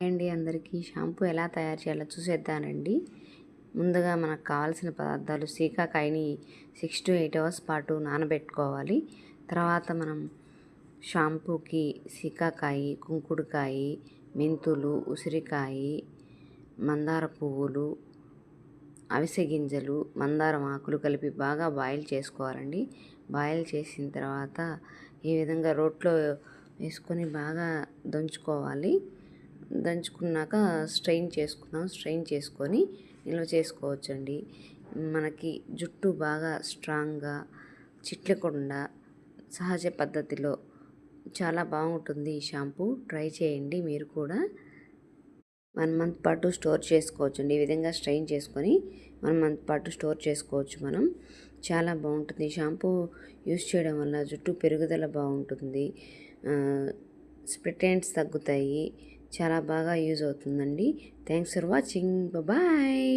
అండి అందరికీ షాంపూ ఎలా తయారు చేయాలో చూసేద్దానండి. ముందుగా మనకు కావాల్సిన పదార్థాలు సీకాకాయని 6 to 8 అవర్స్ పాటు నానబెట్టుకోవాలి. తర్వాత మనం షాంపూకి సీకాకాయ, కుంకుడుకాయ, మెంతులు, ఉసిరికాయ, మందార పువ్వులు, అవిసె గింజలు, మందారం ఆకులు కలిపి బాగా బాయిల్ చేసుకోవాలండి. బాయిల్ చేసిన తర్వాత ఈ విధంగా రోట్లో వేసుకొని బాగా దంచుకోవాలి. దంచుకున్నాక స్ట్రెయిన్ చేసుకొని నిల్వ చేసుకోవచ్చండి. మనకి జుట్టు బాగా స్ట్రాంగ్గా చిట్లకుండా సహజ పద్ధతిలో చాలా బాగుంటుంది ఈ షాంపూ. ట్రై చేయండి మీరు కూడా. 1 మంత్ పాటు స్టోర్ చేసుకోవచ్చండి. ఈ విధంగా స్ట్రెయిన్ చేసుకొని 1 మంత్ పాటు స్టోర్ చేసుకోవచ్చు మనం. చాలా బాగుంటుంది ఈ షాంపూ యూస్ చేయడం వల్ల జుట్టు పెరుగుదల బాగుంటుంది, స్ప్లిట్ ఎండ్స్ తగ్గుతాయి. చాలా బాగా యూజ్ అవుతుందండి. Thanks for watching. బాయ్.